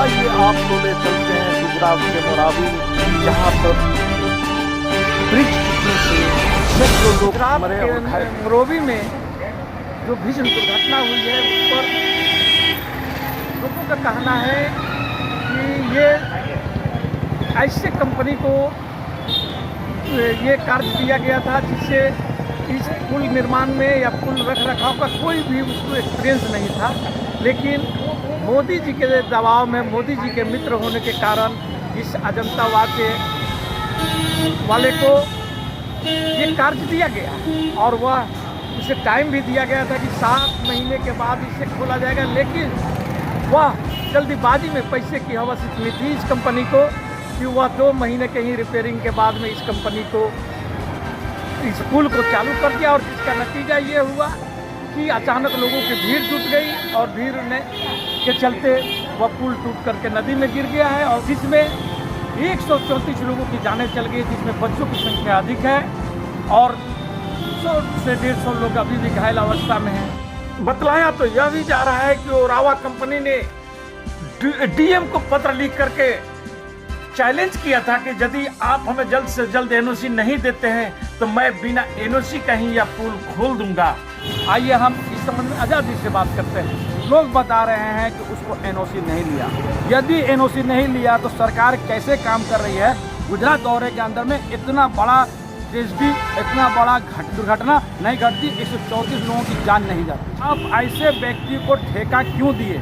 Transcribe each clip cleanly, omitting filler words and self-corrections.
आइए आपको ले चलते हैं गुजरात के मोरावी, जहाँ पर ब्रिज टूटने से सैकड़ों लोग मरे और घायल। मोरबी में जो भीषण दुर्घटना हुई है उस पर लोगों का कहना है कि ये ऐसे कंपनी को ये कार्य दिया गया था जिससे इस पुल निर्माण में या पुल रख रखाव का कोई भी उसको एक्सपीरियंस नहीं था, लेकिन मोदी जी के दबाव में, मोदी जी के मित्र होने के कारण इस अजंता वाले को ये कार्य दिया गया और वह उसे टाइम भी दिया गया था कि 7 महीने के बाद इसे खोला जाएगा, लेकिन वह जल्दीबाजी में पैसे की हवस इतनी थी इस कंपनी को कि वह 2 महीने के ही रिपेयरिंग के बाद में इस कंपनी को, इस पुल को चालू कर दिया और जिसका नतीजा ये हुआ कि अचानक लोगों की भीड़ जुट गई और भीड़ के चलते वह पुल टूट करके नदी में गिर गया है और जिसमें 134 लोगों की जानें चल गई, जिसमें बच्चों की संख्या अधिक है और 100 से 150 लोग अभी भी घायल अवस्था में हैं। बतलाया तो यह भी जा रहा है कि ओरावा कंपनी ने डीएम को पत्र लिख करके चैलेंज किया था कि यदि आप हमें जल्द से जल्द एनओसी नहीं देते हैं तो मैं बिना एनओसी का ही यह पुल खोल दूंगा। आइए हम इस संबंध में आज़ादी से बात करते हैं। लोग बता रहे हैं कि उसको एनओसी नहीं लिया। यदि एनओसी नहीं लिया तो सरकार कैसे काम कर रही है? गुजरात दौरे के अंदर में इतना बड़ा ट्रेजेडी, इतना बड़ा दुर्घटना नहीं घटती, 134 लोगों की जान नहीं जाती। आप ऐसे व्यक्ति को ठेका क्यों दिए?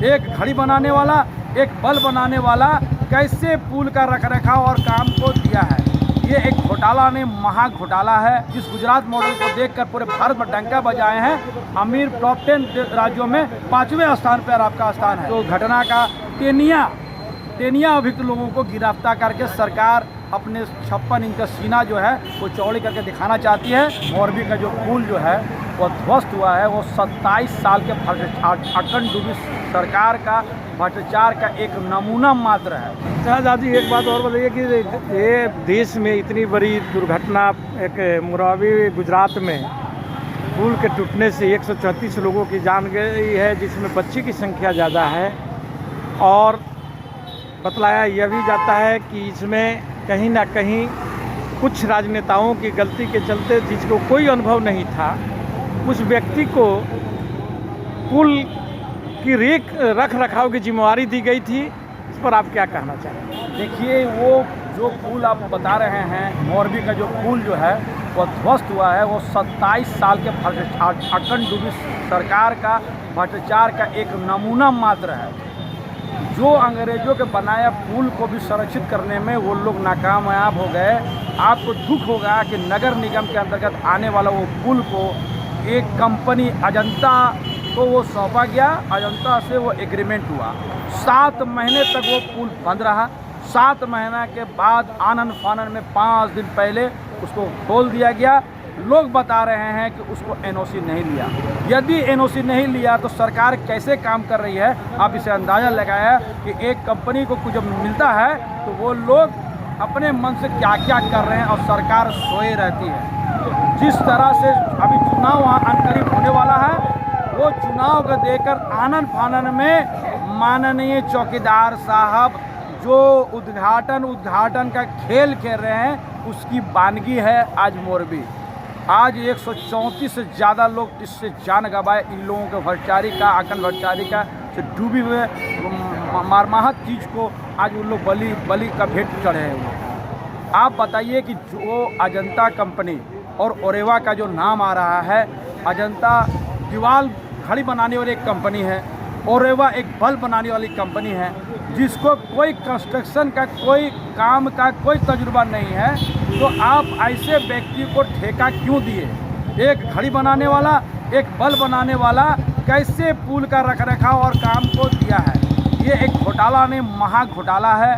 एक घड़ी बनाने वाला, एक बल्ब बनाने वाला कैसे पुल का रखरखाव और काम को दिया है? ये एक घोटाला नहीं, महा घोटाला है। जिस गुजरात मॉडल को देखकर पूरे भारत में डंका बजाए हैं, अमीर टॉप 10 राज्यों में 5वें स्थान पर आपका स्थान है। तो घटना का तेनिया अभियुक्त लोगों को गिरफ्तार करके सरकार अपने 56 इंच का सीना जो है वो चौड़ी करके दिखाना चाहती है। मोरबी का जो पुल जो है वो ध्वस्त हुआ है, वो 27 साल के अखंड डूबी सरकार का भ्रष्टाचार का एक नमूना मात्र है। शाहजादी, एक बात और बताइए कि ये देश में इतनी बड़ी दुर्घटना एक मोरबी गुजरात में पुल के टूटने से 134 लोगों की जान गई है, जिसमें बच्चे की संख्या ज़्यादा है और बतलाया यह भी जाता है कि इसमें कहीं ना कहीं कुछ राजनेताओं की गलती के चलते, जिसको कोई अनुभव नहीं था, उस व्यक्ति को पुल की रख रखाव की जिम्मेवारी दी गई थी। इस पर आप क्या कहना चाहेंगे? देखिए, वो जो पुल आप बता रहे हैं, मोरबी का जो पुल जो है वो ध्वस्त हुआ है, वो 27 साल के अखंड डूबी सरकार का भ्रष्टाचार का एक नमूना मात्र है। जो अंग्रेजों के बनाया पुल को भी संरक्षित करने में वो लोग नाकामयाब हो गए। आपको दुख होगा कि नगर निगम के अंतर्गत आने वाला वो पुल को एक कंपनी अजंता को वो सौंपा गया। अजंता से वो एग्रीमेंट हुआ, 7 महीने तक वो पुल बंद रहा। 7 महीना के बाद आनन फानन में 5 दिन पहले उसको खोल दिया गया। लोग बता रहे हैं कि उसको एनओसी नहीं लिया। यदि एनओसी नहीं लिया तो सरकार कैसे काम कर रही है? आप इसे अंदाज़ा लगाया कि एक कंपनी को कुछ जब मिलता है तो वो लोग अपने मन से क्या क्या कर रहे हैं और सरकार सोए रहती है। जिस तरह से अभी चुनाव अनकरीब होने वाला है, वो चुनाव को देकर आनन फानन में माननीय चौकीदार साहब जो उद्घाटन का खेल खेल रहे हैं, उसकी बानगी है आज मोरबी। आज 134 से ज़्यादा लोग इससे जान गंवाए। इन लोगों के भ्रष्टाचारी का से डूबी हुए मारमाहत चीज़ को आज उन लोग बलि का भेंट चढ़े हुए। आप बताइए कि जो अजंता कंपनी और ओरेवा का जो नाम आ रहा है, अजंता दीवार घड़ी बनाने वाली एक कंपनी है, ओरेवा एक बल्ब बनाने वाली कंपनी है, जिसको कोई कंस्ट्रक्शन का, कोई काम का कोई तजुर्बा नहीं है, तो आप ऐसे व्यक्ति को ठेका क्यों दिए? एक घड़ी बनाने वाला, एक बल्ब बनाने वाला कैसे पुल का रखरखाव और काम को दिया है? ये एक घोटाला नहीं, महा घोटाला है।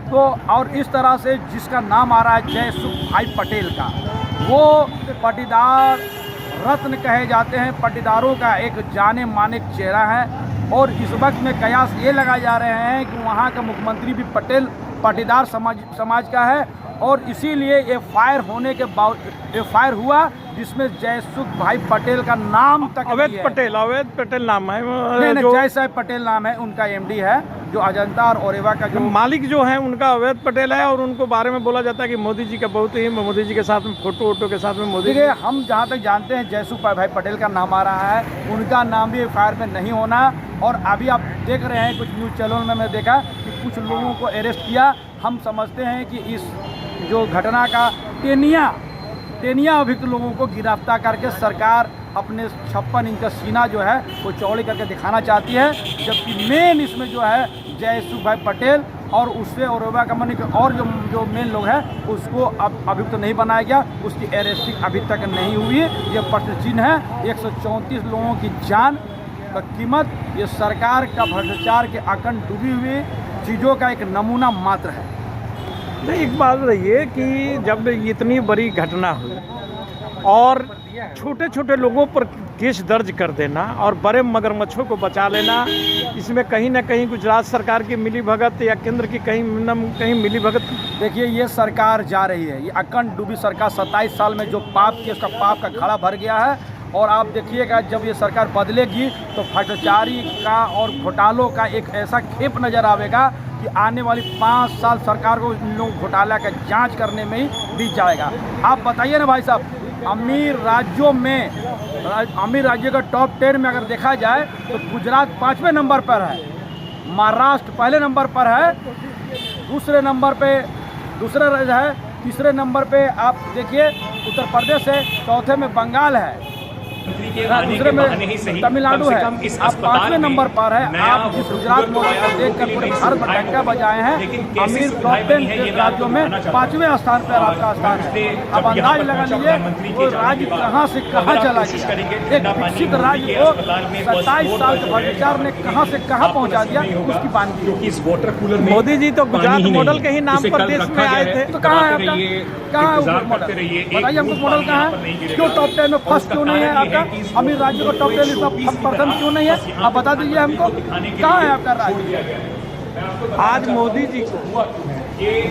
तो और इस तरह से जिसका नाम आ रहा है जयसुख भाई पटेल का, वो पाटीदार रत्न कहे जाते हैं, पाटीदारों का एक जाने माने चेहरा है। और इस वक्त में कयास ये लगाए जा रहे हैं कि वहाँ का मुख्यमंत्री भी पाटीदार समाज का है और इसीलिए ये फायर होने के बाद, ये फायर हुआ जिसमें जयसुख भाई पटेल का नाम तक अवैध नहीं है। पटेल नाम है नहीं, जो जय साहब पटेल नाम है, उनका एमडी है, जो अजंता और ओरेवा का जो मालिक जो है उनका अवैध पटेल है, और उनको बारे में बोला जाता है कि मोदी जी का बहुत ही, मोदी जी के साथ में फोटो के साथ में मोदी जी। देखिए, हम जहाँ तक जानते हैं जयसुख भाई पटेल का नाम आ रहा है, उनका नाम भी एफआईआर में नहीं होना। और अभी आप देख रहे हैं कुछ न्यूज़ चैनल में मैं देखा कि कुछ लोगों को अरेस्ट किया। हम समझते हैं कि इस जो घटना का तेनिया अभियुक्त लोगों को गिरफ्तार करके सरकार अपने 56 इंच का सीना जो है वो चौड़ी करके दिखाना चाहती है, जबकि मेन इसमें जो है जयसुख भाई पटेल और उससे ओरेवा का मनी और जो मेन लोग हैं उसको अब अभियुक्त नहीं बनाया गया, उसकी अरेस्टिंग अभी तक नहीं हुई। ये प्रश्न चिन्ह है। 134 लोगों की जान का कीमत ये सरकार का भ्रष्टाचार के अखंड डूबी हुई चीज़ों का एक नमूना मात्र है। नहीं, एक बात रहिए कि जब इतनी बड़ी घटना हुई और छोटे छोटे लोगों पर केस दर्ज कर देना और बड़े मगरमच्छों को बचा लेना, इसमें कहीं ना कहीं गुजरात सरकार की मिलीभगत या केंद्र की कहीं मिलीभगत। देखिए, ये सरकार जा रही है, ये अखंड डूबी सरकार 27 साल में जो पाप किया उसका पाप का घड़ा भर गया है। और आप देखिएगा जब ये सरकार बदलेगी तो भ्रष्टाचारी का और घोटालों का एक ऐसा खेप नज़र आवेगा कि आने वाली 5 साल सरकार को इन लोगों घोटाला का जांच करने में ही बीत जाएगा। आप बताइए ना भाई साहब, अमीर राज्यों का टॉप 10 में अगर देखा जाए तो गुजरात 5वें नंबर पर है, महाराष्ट्र पहले नंबर पर है, दूसरे है, तीसरे नंबर पे आप देखिए उत्तर प्रदेश है, चौथे में बंगाल है, दूसरे में तमिलनाडु है, आप 5वें नंबर पर है। आप जिस गुजरात मॉडल को देखकर पूरे भारत में डंका बजाए हैं, अमीर टॉप 10 राज्यों में 5वें स्थान पर आपका स्थान है। अब अंदाज लगा लीजिए वो राज्य कहां से कहां चला गया। एक विकसित राज्य को 27 साल के भ्रष्टाचार ने कहां से कहां पहुंचा दिया, उसकी बानगी। मोदी जी तो गुजरात मॉडल के ही नाम पर देश में आए थे, तो कहाँ है आपका, कहाँ है मॉडल? बताइए हमको मॉडल कहाँ है? क्यों टॉप 10 में फर्स्ट क्यों नहीं है आपका? अमीर राज्यों का टॉप 10 में प्रथम क्यों नहीं है? आप बता दीजिए हमको, कहाँ है आपका राज्य? आज मोदी जी को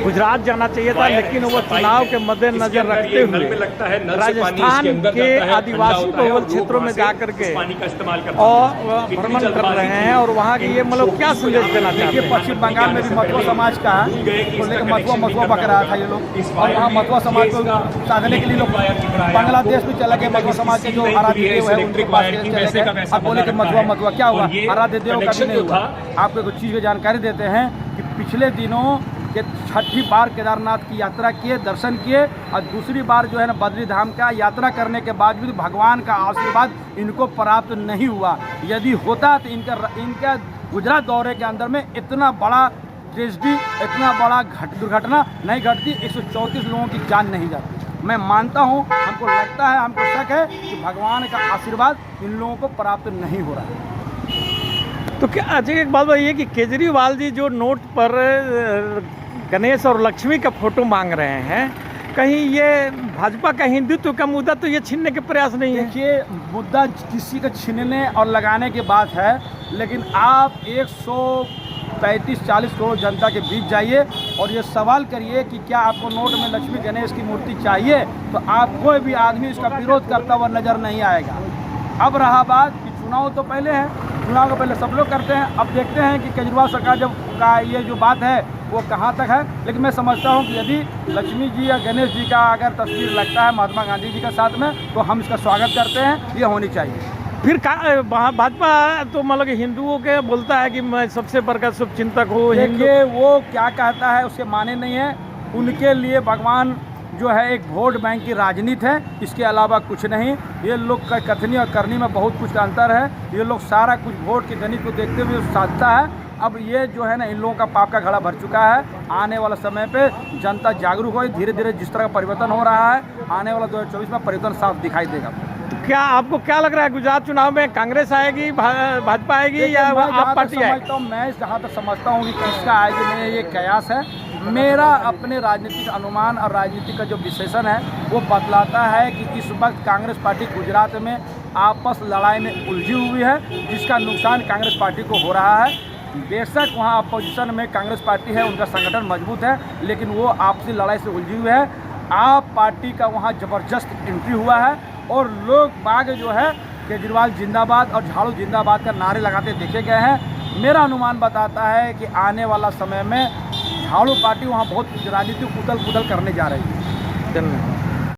गुजरात जाना चाहिए था, लेकिन वो चुनाव के मद्देनजर रखते हुए राजस्थान के आदिवासी बहुल क्षेत्रों में जाकर के और भ्रमण कर रहे हैं, और वहाँ की ये मतलब क्या संदेश देना चाहते हैं? पश्चिम बंगाल में भी मथुआ समाज का है, तो लेकिन मथुआ पकड़ रहा था ये लोग, और वहाँ मथुआ समाज को साधने के लिए लोग बांग्लादेश में चले गए। मथुआ समाज के जो आराध्य देव है उनके पास चले गए। अब बोले कि मथुआ क्या हुआ? आराध्य देव का भी नहीं हुआ। आपको कुछ चीज़ की जानकारी देते हैं कि पिछले दिनों के 6ठी बार केदारनाथ की यात्रा किए, दर्शन किए, और दूसरी बार जो है ना बद्री धाम का यात्रा करने के बाद भी भगवान का आशीर्वाद इनको प्राप्त नहीं हुआ। यदि होता तो इनका गुजरात दौरे के अंदर में इतना बड़ा ट्रेजेडी, इतना बड़ा दुर्घटना नहीं घटती, 134 लोगों की जान नहीं जाती। मैं मानता हूँ, हमको लगता है, हमको शक है कि भगवान का आशीर्वाद इन लोगों को प्राप्त नहीं हो रहा है। तो क्या अच्छा एक बात बताइए कि केजरीवाल जी जो नोट पर गणेश और लक्ष्मी का फोटो मांग रहे हैं, कहीं ये भाजपा का हिंदुत्व का मुद्दा तो ये छीनने के प्रयास नहीं है? देखिए, मुद्दा किसी का छीनने और लगाने की बात है, लेकिन आप 135-40 करोड़ जनता के बीच जाइए और ये सवाल करिए कि क्या आपको नोट में लक्ष्मी गणेश की मूर्ति चाहिए, तो आप कोई भी आदमी इसका विरोध करता हुआ नजर नहीं आएगा। अब रहा बात कि चुनाव तो पहले है, चुनाव को पहले सब लोग करते हैं। अब देखते हैं कि केजरीवाल सरकार जब का ये जो बात है वो कहाँ तक है, लेकिन मैं समझता हूँ कि यदि लक्ष्मी जी या गणेश जी का अगर तस्वीर लगता है महात्मा गांधी जी के साथ में, तो हम इसका स्वागत करते हैं, ये होनी चाहिए। फिर भाजपा तो मतलब हिंदुओं के बोलता है कि मैं सबसे बड़ा शुभचिंतक हूँ। देखिए, वो क्या कहता है उसके माने नहीं है। उनके लिए भगवान जो है एक वोट बैंक की राजनीति है, इसके अलावा कुछ नहीं। ये लोग का कथनी और करनी में बहुत कुछ का अंतर है। ये लोग सारा कुछ वोट के गणित को देखते हुए साधता है। अब ये जो है ना, इन लोगों का पाप का घड़ा भर चुका है। आने वाला समय पे जनता जागरूक हो, धीरे धीरे जिस तरह का परिवर्तन हो रहा है, आने वाला 2024 में परिवर्तन साफ दिखाई देगा। तो क्या आपको क्या लग रहा है, गुजरात चुनाव में कांग्रेस आएगी, भाजपा आएगी या आप पार्टी आएगी? मैं जहाँ तक समझता हूँ कि किसका आएगी, मेरा ये कयास है। मेरा अपने राजनीतिक अनुमान और राजनीति का जो विश्लेषण है वो बतलाता है कि इस वक्त कांग्रेस पार्टी गुजरात में आपस लड़ाई में उलझी हुई है, जिसका नुकसान कांग्रेस पार्टी को हो रहा है। बेशक वहाँ अपोजिशन में कांग्रेस पार्टी है, उनका संगठन मजबूत है, लेकिन वो आपसी लड़ाई से उलझी हुई है। आप पार्टी का वहाँ ज़बरदस्त एंट्री हुआ है और लोग बाग जो है केजरीवाल जिंदाबाद और झाड़ू जिंदाबाद का नारे लगाते देखे गए हैं। मेरा अनुमान बताता है कि आने वाला समय में झाड़ू पार्टी वहाँ बहुत राजनीतिक उथल पुथल करने जा रही है। धन्यवाद।